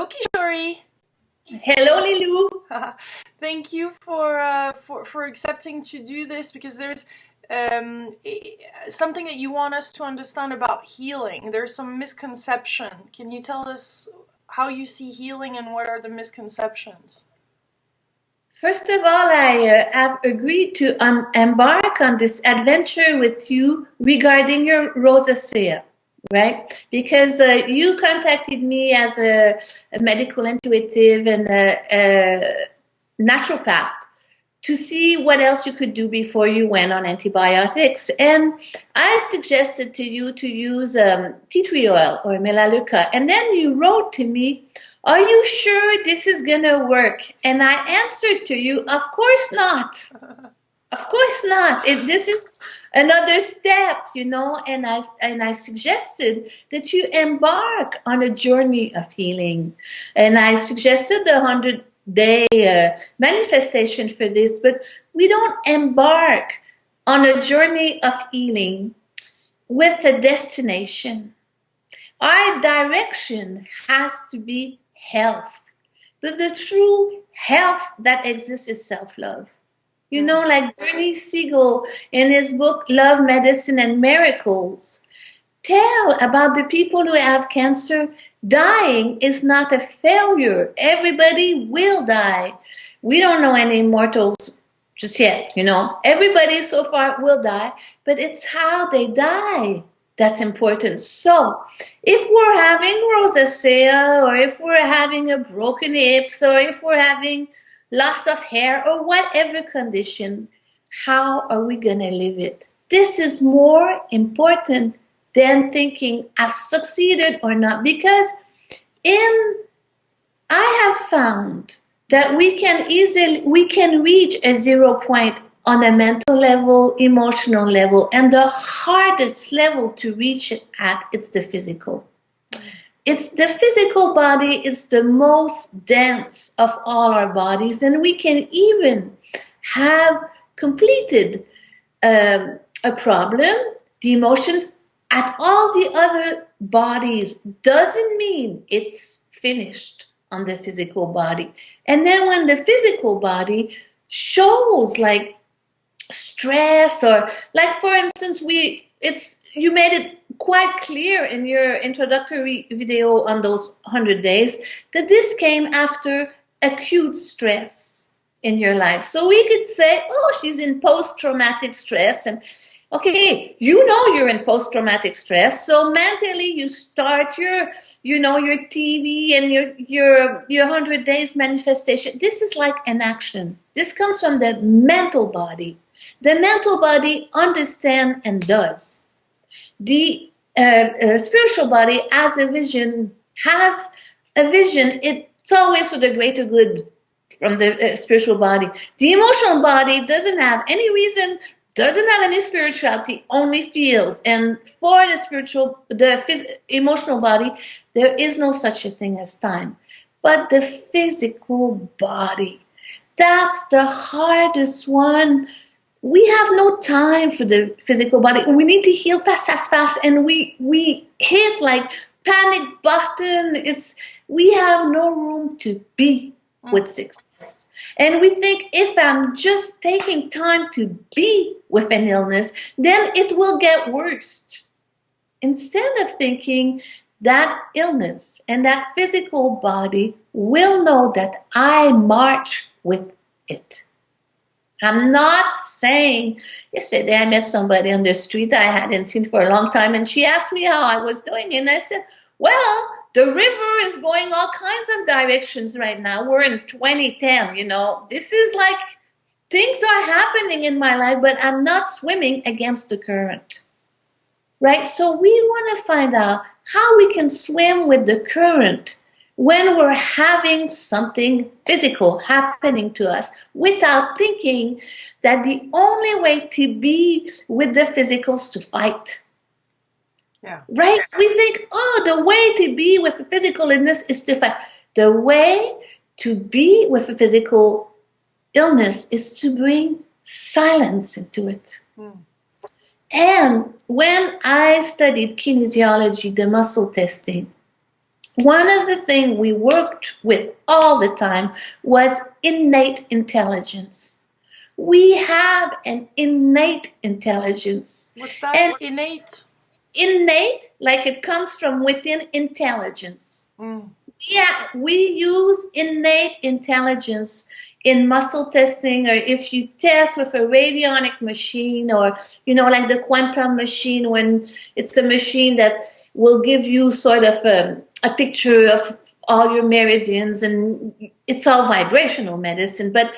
Kishori. Hello, Lilou. Thank you for accepting to do this, because there's something that you want us to understand about healing. There's some misconception. Can you tell us how you see healing and what are the misconceptions? First of all, I have agreed to embark on this adventure with you regarding your rosacea, right? Because you contacted me as a medical intuitive and a naturopath to see what else you could do before you went on antibiotics. And I suggested to you to use tea tree oil or melaleuca. And then you wrote to me, are you sure this is going to work? And I answered to you, of course not. Of course not. This is another step, you know, and I suggested that you embark on a journey of healing. And I suggested the 100-day manifestation for this, but we don't embark on a journey of healing with a destination. Our direction has to be health. But the true health that exists is self-love. You know, like Bernie Siegel in his book, Love, Medicine, and Miracles, tell about the people who have cancer. Dying is not a failure. Everybody will die. We don't know any immortals just yet, you know. Everybody so far will die, but it's how they die that's important. So if we're having rosacea, or if we're having a broken hips, or if we're having loss of hair, or whatever condition, how are we going to live it? This is more important than thinking I've succeeded or not, because I have found that we can reach a 0 point on a mental level, emotional level, and the hardest level to reach it at, it's the physical. It's the physical body, it's the most dense of all our bodies, and we can even have completed a problem. The emotions at all the other bodies doesn't mean it's finished on the physical body. And then when the physical body shows like stress, or like, for instance, you made it quite clear in your introductory video on those 100 days that this came after acute stress in your life. So we could say, oh, she's in post-traumatic stress, and okay, you know you're in post-traumatic stress, so mentally you start your TV and your 100 days manifestation. This is like an action. This comes from the mental body. The mental body understands and does. The spiritual body has a vision. It's always for the greater good from the spiritual body. The emotional body doesn't have any reason, doesn't have any spirituality, only feels. And for the emotional body, there is no such a thing as time. But the physical body, that's the hardest one. We have no time for the physical body. We need to heal fast, and we hit like panic button. We have no room to be with success. And we think if I'm just taking time to be with an illness, then it will get worse. Instead of thinking that illness and that physical body will know that I march with it. I'm not saying, yesterday I met somebody on the street I hadn't seen for a long time, and she asked me how I was doing, and I said, well, the river is going all kinds of directions right now. We're in 2010, you know. This is like, things are happening in my life, but I'm not swimming against the current, right? So we want to find out how we can swim with the current when we're having something physical happening to us, without thinking that the only way to be with the physical is to fight. Yeah. Right? We think, oh, the way to be with a physical illness is to fight. The way to be with a physical illness is to bring silence into it. And when I studied kinesiology, the muscle testing, one of the things we worked with all the time was innate intelligence. We have an innate intelligence. What's that? And Innate? innate, like it comes from within intelligence. Mm. Yeah, we use innate intelligence in muscle testing, or if you test with a radionic machine, or, like the quantum machine, when it's a machine that will give you sort of a picture of all your meridians, and it's all vibrational medicine, but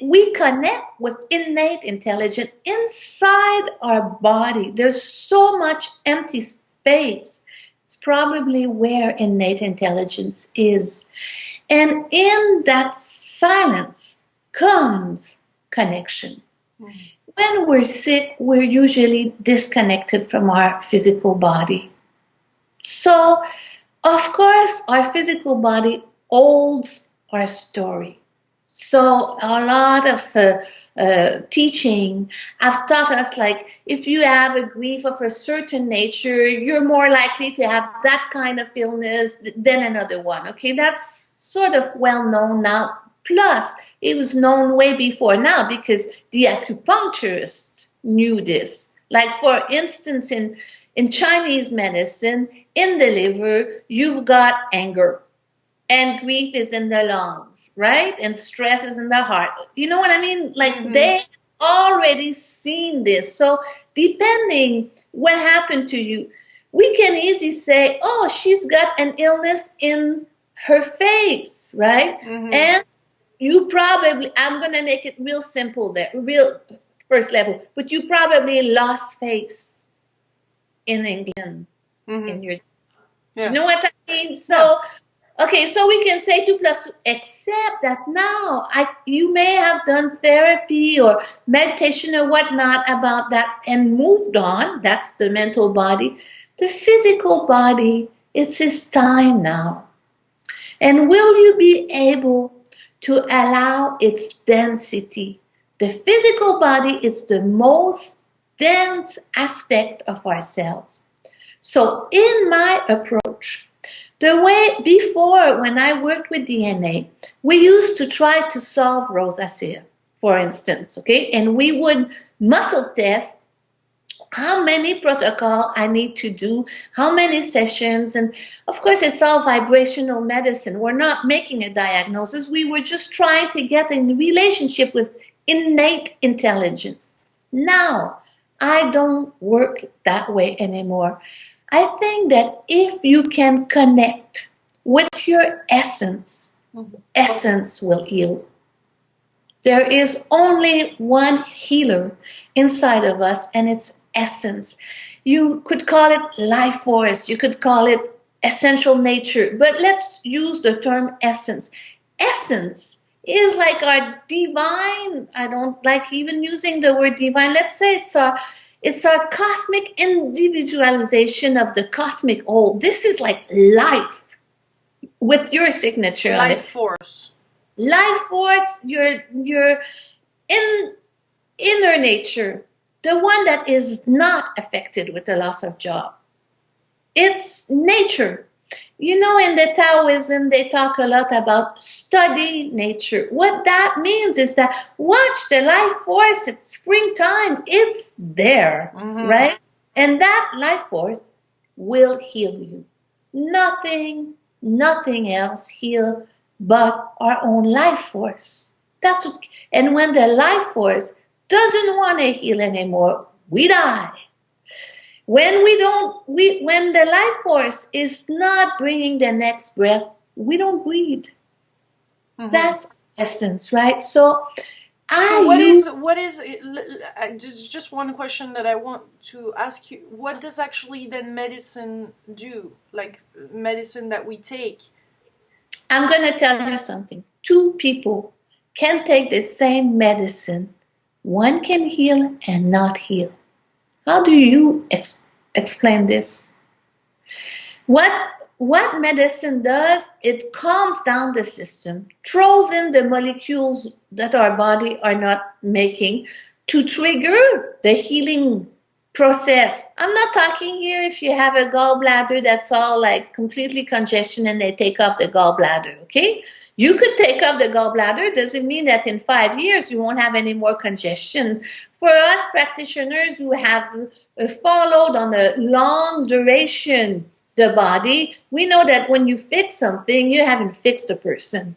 we connect with innate intelligence inside our body. There's so much empty space. It's probably where innate intelligence is. And in that silence comes connection. Mm-hmm. When we're sick, we're usually disconnected from our physical body. So, of course, our physical body holds our story. So a lot of teaching have taught us, like, if you have a grief of a certain nature, you're more likely to have that kind of illness than another one. Okay, that's sort of well known now. Plus, it was known way before now because the acupuncturists knew this. Like, for instance, in Chinese medicine, in the liver, you've got anger. And grief is in the lungs, right? And stress is in the heart. You know what I mean? Like, mm-hmm. They already seen this. So depending what happened to you, we can easily say, oh, she's got an illness in her face, right? Mm-hmm. And you probably, I'm going to make it real simple there, real first level, but you probably lost face in England. Mm-hmm. In your, yeah. You know what I mean? So... Yeah. Okay, so we can say 2 + 2, except that now you may have done therapy or meditation or whatnot about that and moved on. That's the mental body. The physical body, it's its time now. And will you be able to allow its density? The physical body is the most dense aspect of ourselves. So in my approach, the way before, when I worked with DNA, we used to try to solve rosacea, for instance, okay? And we would muscle test how many protocol I need to do, how many sessions, and of course it's all vibrational medicine. We're not making a diagnosis. We were just trying to get in relationship with innate intelligence. Now, I don't work that way anymore. I think that if you can connect with your essence, mm-hmm. essence will heal. There is only one healer inside of us, and it's essence. You could call it life force, you could call it essential nature, but let's use the term essence. Essence is like our divine, I don't like even using the word divine, let's say it's our cosmic individualization of the cosmic whole. This is like life with your signature on it. Life force. Life force, your inner nature, the one that is not affected with the loss of job. It's nature. You know, in the Taoism, they talk a lot about study nature. What that means is that watch the life force at springtime. It's there, mm-hmm. right? And that life force will heal you. Nothing else heal but our own life force. That's what. And when the life force doesn't want to heal anymore, we die. When when the life force is not bringing the next breath, we don't breathe. Mm-hmm. That's essence, right? So what is just one question that I want to ask you. What does actually then medicine do? Like medicine that we take? I'm going to tell you something. 2 people can take the same medicine. One can heal and not heal. How do you explain this? What medicine does, it calms down the system, throws in the molecules that our body are not making to trigger the healing process. I'm not talking here if you have a gallbladder that's all like completely congestion and they take off the gallbladder, okay? You could take up the gallbladder. Doesn't mean that in 5 years you won't have any more congestion. For us practitioners who have followed on a long duration the body, we know that when you fix something, you haven't fixed a person.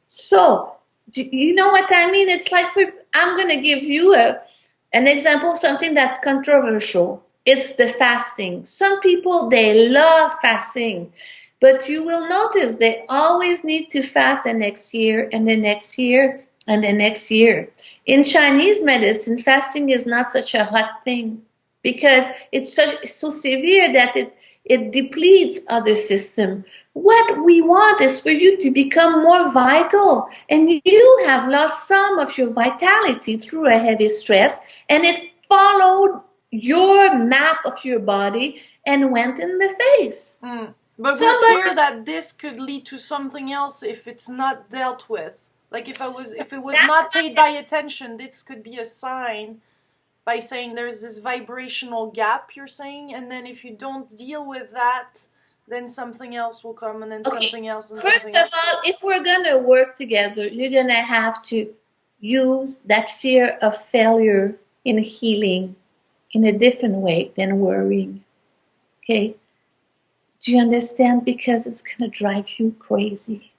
So, you know what I mean? It's like, I'm going to give you an example of something that's controversial. It's the fasting. Some people, they love fasting. But you will notice they always need to fast the next year and the next year and the next year. In Chinese medicine, fasting is not such a hot thing because it's so severe that it depletes other systems. What we want is for you to become more vital, and you have lost some of your vitality through a heavy stress, and it followed your map of your body and went in the face. But we're clear that this could lead to something else if it's not dealt with. Like if it was not paid by attention, this could be a sign by saying there's this vibrational gap, you're saying, and then if you don't deal with that, then something else will come, and then something else, and First something else. First of all, if we're gonna work together, you're gonna have to use that fear of failure in healing in a different way than worrying. Okay? Do you understand? Because it's going to drive you crazy.